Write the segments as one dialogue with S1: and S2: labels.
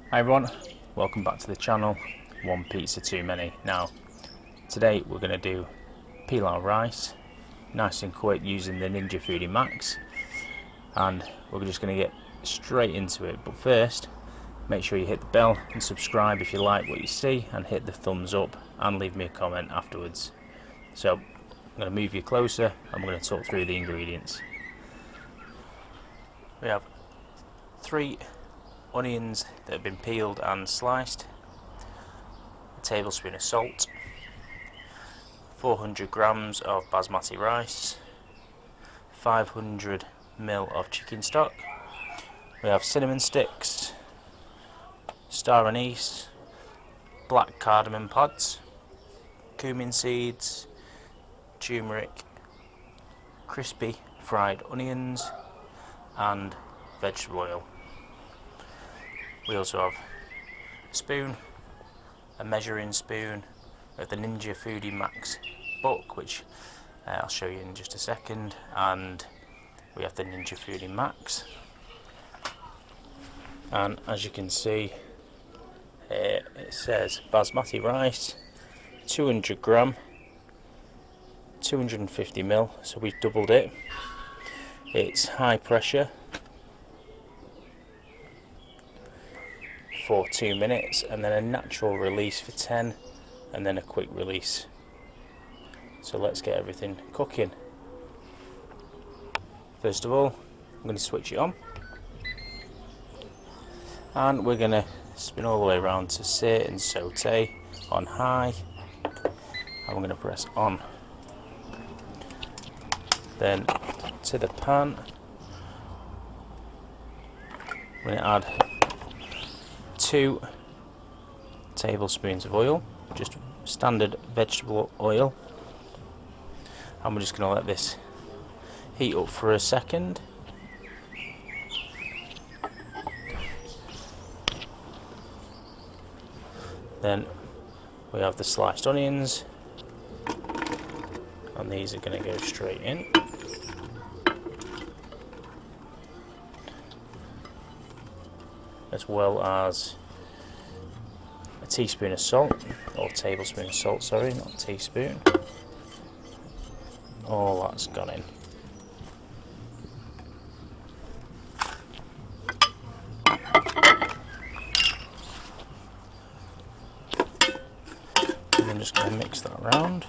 S1: Hi everyone, welcome back to the channel. One pizza too many. Now, today we're going to do pilau rice, nice and quick using the Ninja Foodi Max, and we're just going to get straight into it. But first, make sure you hit the bell and subscribe if you like what you see, and hit the thumbs up and leave me a comment afterwards. So, I'm going to move you closer and we're going to talk through the ingredients. We have 3 onions that have been peeled and sliced, a tablespoon of salt, 400 grams of basmati rice, 500 ml of chicken stock. We have cinnamon sticks, Star Anise, black cardamom pods, cumin seeds, turmeric, crispy fried onions, and vegetable oil. We also have a spoon, a measuring spoon of the Ninja Foodi Max book, which I'll show you in just a second, and we have the Ninja Foodi Max. And as you can see here, it says basmati rice, 200 gram, 250 ml, so we've doubled it. It's high pressure for 2 minutes, and then a natural release for 10, and then a quick release. So let's get everything cooking. First of all, I'm going to switch it on, and we're going to spin all the way around to sit and saute on high, and we're going to press on. Then to the pan, I'm going to add 2 tablespoons of oil, just standard vegetable oil, and we're just going to let this heat up for a second. Then we have the sliced onions, and these are going to go straight in. As well as a teaspoon of salt, or tablespoon of salt, sorry, not teaspoon. All that's gone in. And I'm just going to mix that around,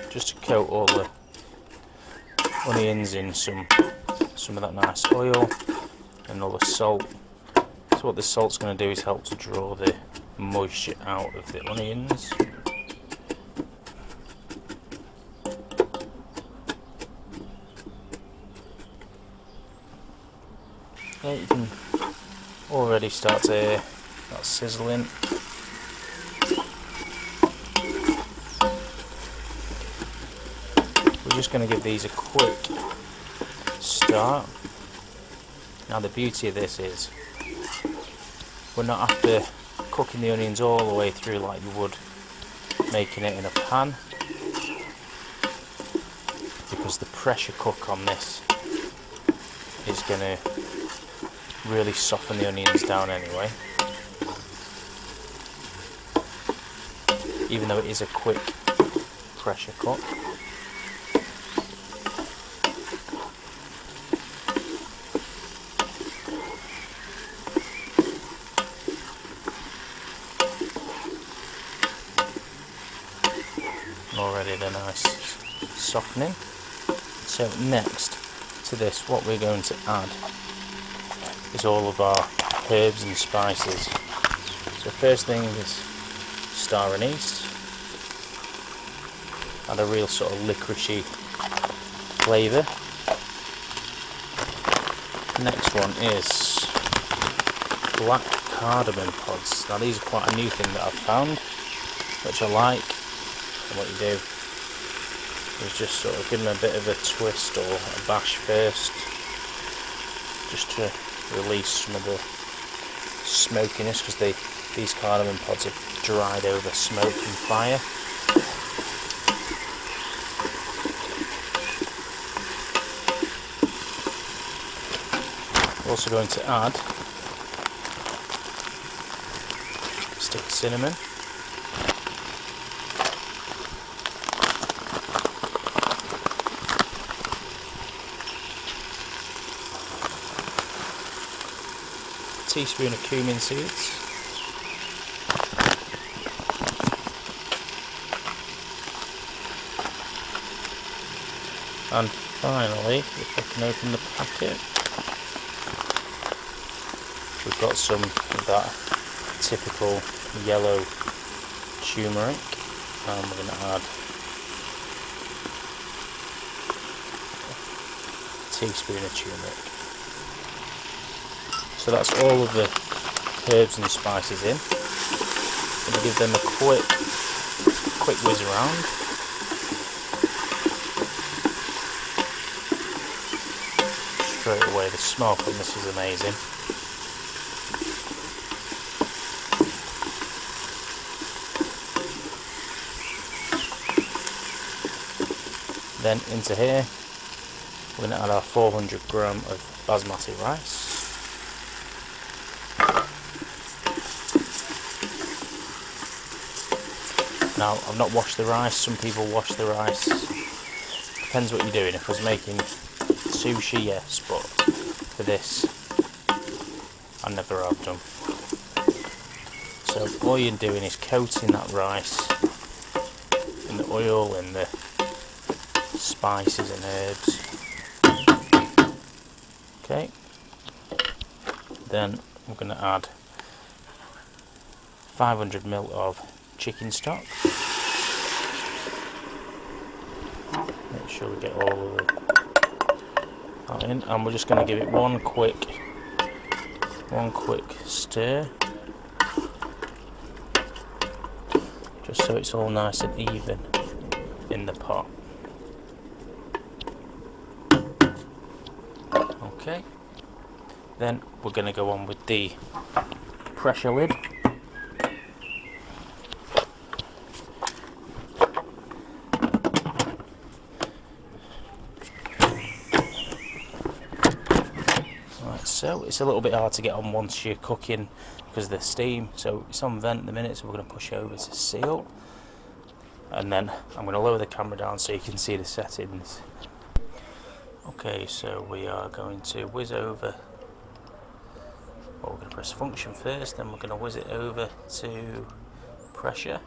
S1: just to coat all the onions in some of that nice oil and all the salt. So what the salt's going to do is help to draw the moisture out of the onions. Okay, you can already start to hear that sizzling. We're just going to give these a quick start. Now the beauty of this is we're not after cooking the onions all the way through like you would making it in a pan, because the pressure cook on this is going to really soften the onions down anyway, even though it is a quick pressure cook. Already the nice softening. So next to this, what we're going to add is all of our herbs and spices. So first thing is Star Anise, and a real sort of licoricey flavour. Next one is black cardamom pods. Now these are quite a new thing that I've found, which I like. And what you do is just sort of give them a bit of a twist or a bash first, just to release some of the smokiness, because these cardamom pods are dried over smoke and fire. We're also going to add a stick of cinnamon, a teaspoon of cumin seeds, and finally, if I can open the packet, we've got some of that typical yellow turmeric, and we're going to add a teaspoon of turmeric. So that's all of the herbs and spices in. I'm going to give them a quick whiz around. Straight away, the smell from this is amazing. Then into here, we're going to add our 400 gram of basmati rice. Now, I've not washed the rice. Some people wash the rice. Depends what you're doing. If I was making sushi, yes, but for this, I never have done. So all you're doing is coating that rice in the oil and the spices and herbs. Okay, then we're going to add 500 ml of chicken stock. Make sure we get all of that in, and we're just going to give it one quick stir, just so it's all nice and even in the pot. Okay, then we're going to go on with the pressure lid. Right, so it's a little bit hard to get on once you're cooking because of the steam, so it's on vent at the minute, so we're going to push over to seal, and then I'm going to lower the camera down so you can see the settings. Okay, so we are going to whiz over, well, we're going to press function first, then we're going to whiz it over to pressure,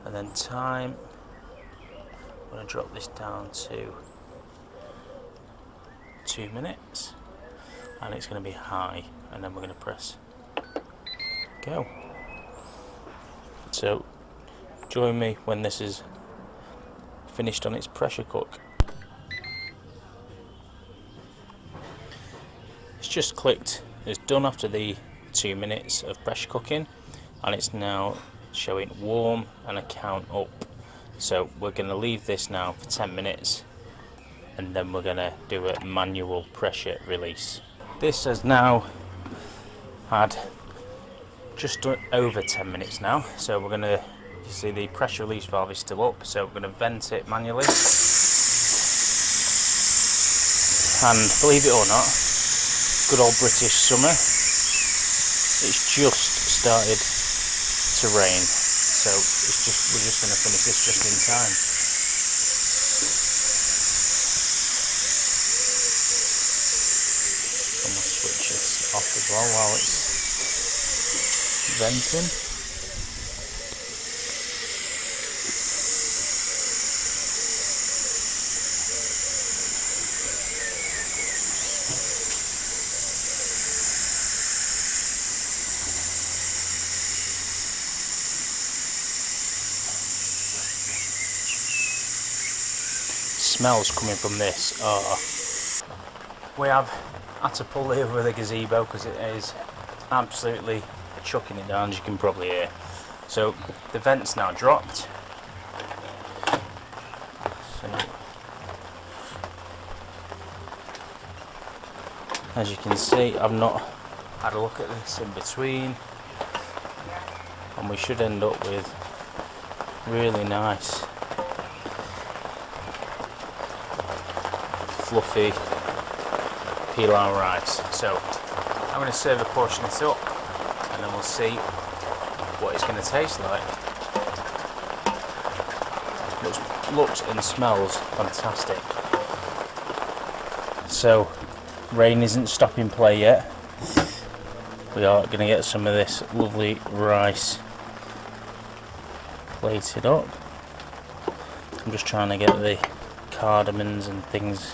S1: and then time, I'm going to drop this down to 2 minutes, and it's going to be high, and then we're going to press go. So join me when this is finished on its pressure cook. It's just clicked, it's done after the 2 minutes of pressure cooking, and it's now showing warm and a count up. So we're going to leave this now for 10 minutes, and then we're going to do a manual pressure release. This has now had just over 10 minutes now, so we're going to, you see the pressure release valve is still up, so we're going to vent it manually. And believe it or not, good old British summer, it's just started to rain, so we're just going to finish this just in time. I'm going to switch this off as well while it's venting. Smells coming from this are, we have had to pull over the gazebo because it is absolutely chucking it down, as you can probably hear. So the vent's now dropped. So, as you can see, I've not had a look at this in between, and we should end up with really nice fluffy pilau rice. So I'm going to serve a portion of this up, and then we'll see what it's going to taste like. Looks and smells fantastic. So rain isn't stopping play yet. We are going to get some of this lovely rice plated up. I'm just trying to get the cardamoms and things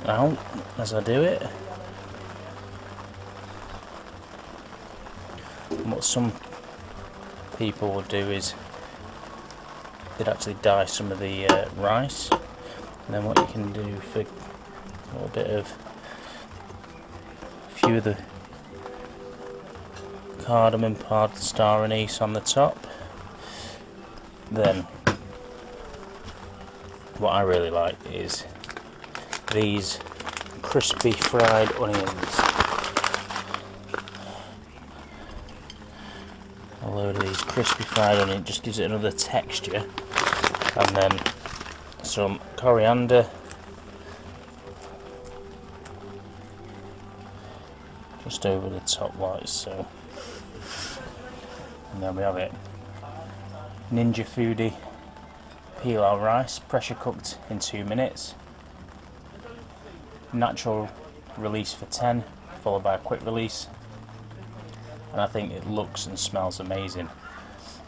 S1: out as I do it. And what some people would do is they'd actually dye some of the rice, and then what you can do for a little bit of a few of the cardamom part, star anise on the top. Then what I really like is these crispy fried onions. A load of these crispy fried onions, just gives it another texture. And then some coriander, just over the top like so. And then we have it. Ninja Foodi Pilau rice, pressure cooked in 2 minutes. Natural release for 10, followed by a quick release. And I think it looks and smells amazing.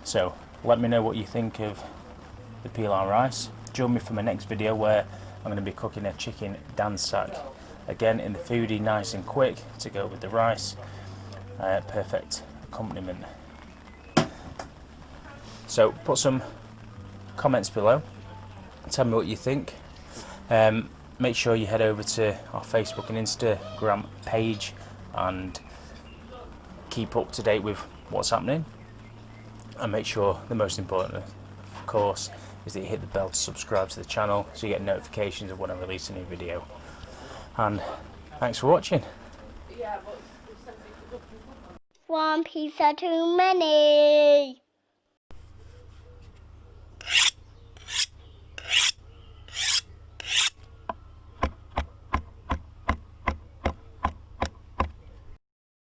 S1: So let me know what you think of the pilau rice. Join me for my next video where I'm going to be cooking a chicken dansak. Again in the foodie, nice and quick to go with the rice. Perfect accompaniment. So put some comments below. Tell me what you think. Make sure you head over to our Facebook and Instagram page and keep up to date with what's happening, and make sure the most important of course is that you hit the bell to subscribe to the channel so you get notifications of when I release a new video. And thanks for watching.
S2: One pizza too many.